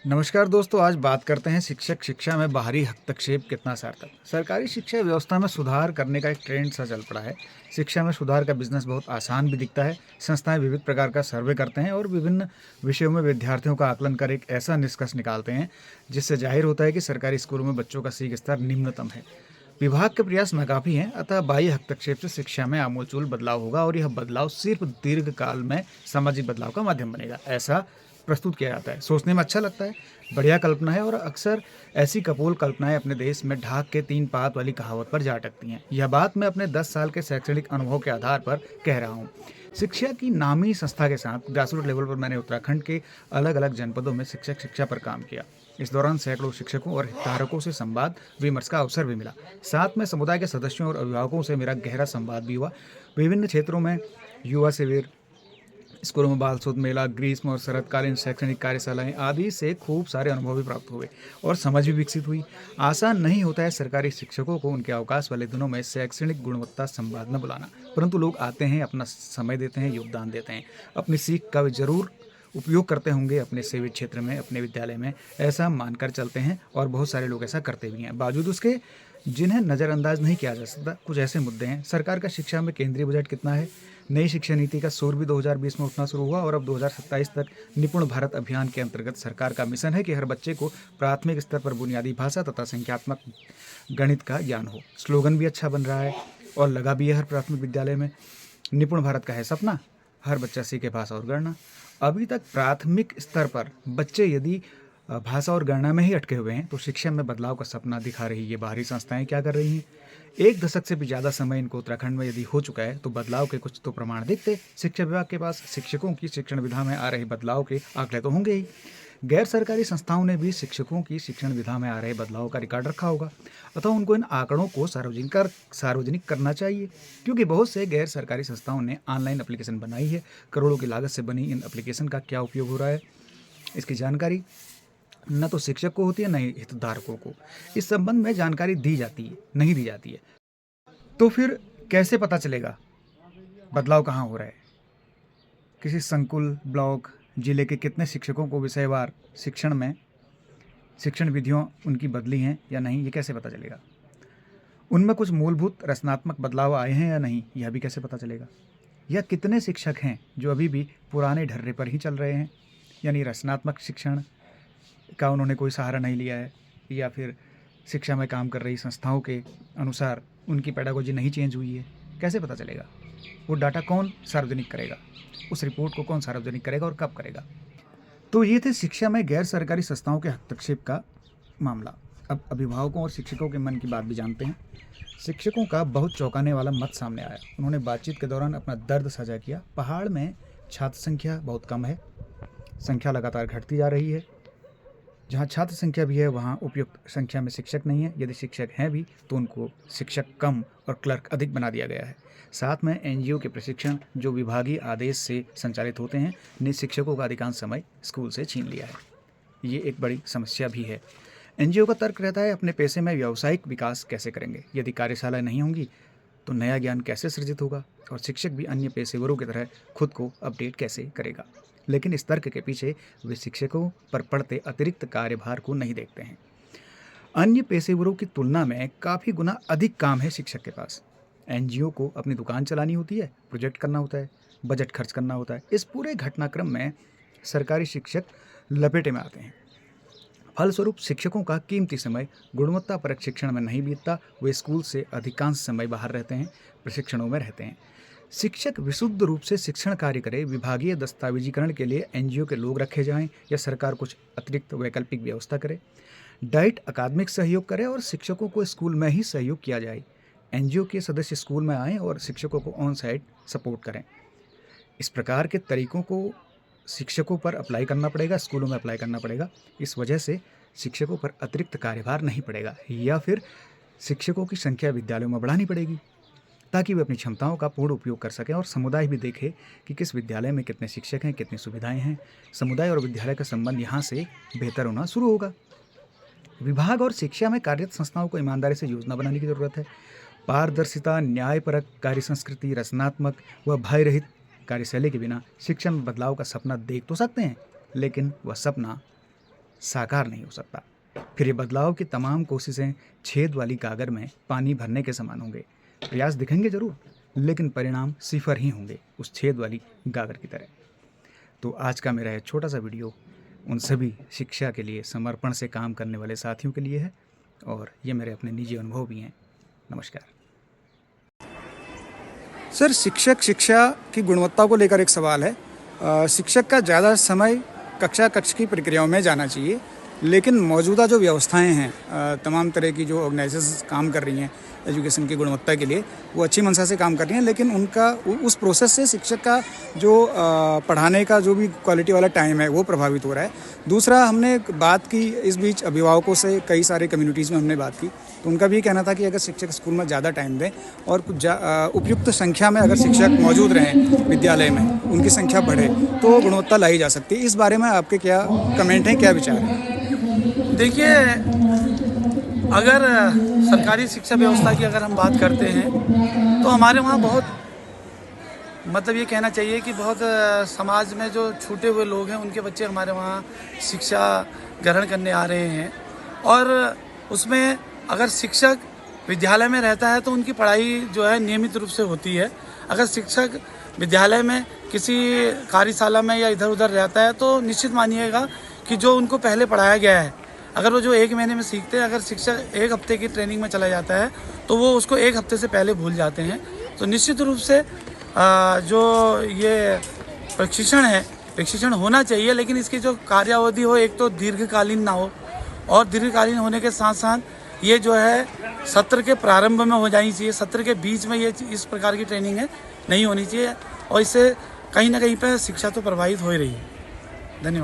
नमस्कार दोस्तों, आज बात करते हैं शिक्षा में बाहरी हस्तक्षेप कितना सार्थक। सरकारी शिक्षा व्यवस्था में सुधार करने का एक ट्रेंड सा चल पड़ा है। शिक्षा में सुधार का बिजनेस बहुत आसान भी दिखता है। संस्थाएं विविध प्रकार का सर्वे करते हैं और विभिन्न विषयों में विद्यार्थियों का आकलन कर एक ऐसा निष्कर्ष निकालते हैं जिससे जाहिर होता है कि सरकारी स्कूलों में बच्चों का सीख स्तर निम्नतम है। विभाग के प्रयास नाकाफी हैं, अतः बाह्य हस्तक्षेप से शिक्षा में आमूलचूल बदलाव होगा और यह बदलाव सिर्फ दीर्घकाल में सामाजिक बदलाव का माध्यम बनेगा, ऐसा प्रस्तुत किया जाता है। सोचने में अच्छा लगता है, बढ़िया कल्पना है और अक्सर ऐसी कपोल कल्पनाएं अपने देश में ढाक के तीन पात वाली कहावत पर जा अटकती हैं। यह बात मैं अपने 10 साल के शैक्षणिक अनुभव के आधार पर कह रहा हूँ। शिक्षा की नामी संस्था के साथ ग्रासरूट लेवल पर मैंने उत्तराखंड के अलग अलग जनपदों में शिक्षा पर काम किया। इस दौरान सैकड़ों शिक्षकों और हितधारकों से संवाद विमर्श का अवसर भी मिला। साथ में समुदाय के सदस्यों और अभिभावकों से मेरा गहरा संवाद भी हुआ। विभिन्न क्षेत्रों में युवा शिविर, स्कूलों में बाल शोध मेला, ग्रीष्म और शरतकालीन शैक्षणिक कार्यशालाएं आदि से खूब सारे अनुभव भी प्राप्त हुए और समझ भी विकसित हुई। आसान नहीं होता है सरकारी शिक्षकों को उनके अवकाश वाले दिनों में शैक्षणिक गुणवत्ता संवाद में बुलाना, परंतु लोग आते हैं, अपना समय देते हैं, योगदान देते हैं, अपनी सीख का वे जरूर उपयोग करते होंगे अपने सेवित क्षेत्र में, अपने विद्यालय में, ऐसा मानकर चलते हैं और बहुत सारे लोग ऐसा करते भी हैं। बावजूद उसके जिन्हें नज़रअंदाज नहीं किया जा सकता, कुछ ऐसे मुद्दे हैं। सरकार का शिक्षा में केंद्रीय बजट कितना है? नई शिक्षा नीति का शोर भी 2020 में उठना शुरू हुआ और अब 2027 तक निपुण भारत अभियान के अंतर्गत सरकार का मिशन है कि हर बच्चे को प्राथमिक स्तर पर बुनियादी भाषा तथा संख्यात्मक गणित का ज्ञान हो। स्लोगन भी अच्छा बन रहा है और लगा भी है हर प्राथमिक विद्यालय में। निपुण भारत का है सपना, हर बच्चा सीखे भाषा और गणना। अभी तक प्राथमिक स्तर पर बच्चे यदि भाषा और गणना में ही अटके हुए हैं तो शिक्षा में बदलाव का सपना दिखा रही ये बाहरी संस्थाएं क्या कर रही हैं? एक दशक से भी ज़्यादा समय इनको उत्तराखंड में यदि हो चुका है तो बदलाव के कुछ तो प्रमाण दिखते। शिक्षा विभाग के पास शिक्षकों की शिक्षण विधा में आ रहे बदलाव के आंकड़े तो होंगे ही। गैर सरकारी संस्थाओं ने भी शिक्षकों की शिक्षण विधा में आ रहे बदलाव का रिकॉर्ड रखा होगा, अतः उनको इन आंकड़ों को सार्वजनिक करना चाहिए, क्योंकि बहुत से गैर सरकारी संस्थाओं ने ऑनलाइन एप्लीकेशन बनाई है। करोड़ों की लागत से बनी इन एप्लीकेशन का क्या उपयोग हो रहा है, इसकी जानकारी न तो शिक्षक को होती है, न ही हितधारकों को। इस संबंध में जानकारी दी जाती है, नहीं दी जाती है। तो फिर कैसे पता चलेगा बदलाव कहाँ हो रहा है? किसी संकुल, ब्लॉक, जिले के कितने शिक्षकों को विषयवार शिक्षण विधियों उनकी बदली हैं या नहीं, ये कैसे पता चलेगा? उनमें कुछ मूलभूत रचनात्मक बदलाव आए हैं या नहीं, यह भी कैसे पता चलेगा? या कितने शिक्षक हैं जो अभी भी पुराने ढर्रे पर ही चल रहे हैं, यानी रचनात्मक शिक्षण का उन्होंने कोई सहारा नहीं लिया है, या फिर शिक्षा में काम कर रही संस्थाओं के अनुसार उनकी पेडागोजी नहीं चेंज हुई है? कैसे पता चलेगा? वो डाटा कौन सार्वजनिक करेगा? उस रिपोर्ट को कौन सार्वजनिक करेगा और कब करेगा? तो ये थे शिक्षा में गैर सरकारी संस्थाओं के हस्तक्षेप का मामला। अब अभिभावकों और शिक्षकों के मन की बात भी जानते हैं। शिक्षकों का बहुत चौंकाने वाला मत सामने आया। उन्होंने बातचीत के दौरान अपना दर्द साझा किया। पहाड़ में छात्र संख्या बहुत कम है, संख्या लगातार घटती जा रही है। जहाँ छात्र संख्या भी है वहाँ उपयुक्त संख्या में शिक्षक नहीं है। यदि शिक्षक हैं भी तो उनको शिक्षक कम और क्लर्क अधिक बना दिया गया है। साथ में एनजीओ के प्रशिक्षण जो विभागीय आदेश से संचालित होते हैं ने शिक्षकों का अधिकांश समय स्कूल से छीन लिया है। ये एक बड़ी समस्या भी है। एनजीओ का तर्क रहता है अपने पैसे में व्यावसायिक विकास कैसे करेंगे? यदि कार्यशालाएं नहीं होंगी तो नया ज्ञान कैसे सृजित होगा और शिक्षक भी अन्य पेशेवरों की तरह खुद को अपडेट कैसे करेगा? लेकिन इस तर्क के पीछे वे शिक्षकों पर पड़ते अतिरिक्त कार्यभार को नहीं देखते हैं। अन्य पेशेवरों की तुलना में काफ़ी गुना अधिक काम है शिक्षक के पास। एनजीओ को अपनी दुकान चलानी होती है, प्रोजेक्ट करना होता है, बजट खर्च करना होता है। इस पूरे घटनाक्रम में सरकारी शिक्षक लपेटे में आते हैं। फलस्वरूप शिक्षकों का कीमती समय गुणवत्तापरक शिक्षण में नहीं बीतता। वे स्कूल से अधिकांश समय बाहर रहते हैं, प्रशिक्षणों में रहते हैं। शिक्षक विशुद्ध रूप से शिक्षण कार्य करे, विभागीय दस्तावेजीकरण के लिए एनजीओ के लोग रखे जाएं या सरकार कुछ अतिरिक्त वैकल्पिक व्यवस्था करे। डाइट अकादमिक सहयोग करे और शिक्षकों को स्कूल में ही सहयोग किया जाए। एनजीओ के सदस्य स्कूल में आएँ और शिक्षकों को ऑन साइट सपोर्ट करें। इस प्रकार के तरीकों को शिक्षकों पर अप्लाई करना पड़ेगा, स्कूलों में अप्लाई करना पड़ेगा। इस वजह से शिक्षकों पर अतिरिक्त कार्यभार नहीं पड़ेगा, या फिर शिक्षकों की संख्या विद्यालयों में बढ़ानी पड़ेगी ताकि वे अपनी क्षमताओं का पूर्ण उपयोग कर सकें और समुदाय भी देखे कि किस विद्यालय में कितने शिक्षक हैं, कितनी सुविधाएं हैं। समुदाय और विद्यालय का संबंध यहाँ से बेहतर होना शुरू होगा। विभाग और शिक्षा में कार्यरत संस्थाओं को ईमानदारी से योजना बनाने की जरूरत है। पारदर्शिता, न्यायपरक कार्य संस्कृति, रचनात्मक व भय रहित कार्यशैली के बिना शिक्षा में बदलाव का सपना देख तो सकते हैं, लेकिन वह सपना साकार नहीं हो सकता। फिर ये बदलाव की तमाम कोशिशें छेद वाली गागर में पानी भरने के समान होंगे। प्रयास दिखेंगे जरूर, लेकिन परिणाम सिफर ही होंगे, उस छेद वाली गागर की तरह। तो आज का मेरा ये छोटा सा वीडियो उन सभी शिक्षा के लिए समर्पण से काम करने वाले साथियों के लिए है, और ये मेरे अपने निजी अनुभव भी हैं। नमस्कार सर। शिक्षा की गुणवत्ता को लेकर एक सवाल है। शिक्षक का ज़्यादा समय कक्ष की प्रक्रियाओं में जाना चाहिए, लेकिन मौजूदा जो व्यवस्थाएं हैं, तमाम तरह की जो ऑर्गेनाइजेशंस काम कर रही हैं एजुकेशन की गुणवत्ता के लिए, वो अच्छी मंशा से काम कर रही हैं, लेकिन उनका उस प्रोसेस से शिक्षक का जो पढ़ाने का जो भी क्वालिटी वाला टाइम है वो प्रभावित हो रहा है। दूसरा, हमने बात की इस बीच अभिभावकों से, कई सारे कम्युनिटीज़ में हमने बात की, तो उनका भी कहना था कि अगर शिक्षक स्कूल में ज़्यादा टाइम दें और कुछ उपयुक्त संख्या में अगर शिक्षक मौजूद रहें विद्यालय में, उनकी संख्या बढ़े तो गुणवत्ता लाई जा सकती है। इस बारे में आपके क्या कमेंट हैं, क्या विचार हैं? देखिए, अगर सरकारी शिक्षा व्यवस्था की अगर हम बात करते हैं तो हमारे वहाँ बहुत, मतलब ये कहना चाहिए कि बहुत समाज में जो छूटे हुए लोग हैं उनके बच्चे हमारे वहाँ शिक्षा ग्रहण करने आ रहे हैं, और उसमें अगर शिक्षक विद्यालय में रहता है तो उनकी पढ़ाई जो है नियमित रूप से होती है। अगर शिक्षक विद्यालय में किसी कार्यशाला में या इधर उधर रहता है तो निश्चित मानिएगा कि जो उनको पहले पढ़ाया गया है, अगर वो जो 1 महीने में सीखते हैं, अगर शिक्षक 1 हफ्ते की ट्रेनिंग में चला जाता है तो वो उसको 1 हफ्ते से पहले भूल जाते हैं। तो निश्चित रूप से जो ये प्रशिक्षण होना चाहिए, लेकिन इसकी जो कार्यावधि हो, एक तो दीर्घकालीन ना हो, और दीर्घकालीन होने के साथ साथ ये जो है सत्र के प्रारंभ में हो जानी चाहिए। सत्र के बीच में ये इस प्रकार की ट्रेनिंग है नहीं होनी चाहिए, और इससे कहीं ना कहीं पर शिक्षा तो प्रभावित हो ही रही है। धन्यवाद।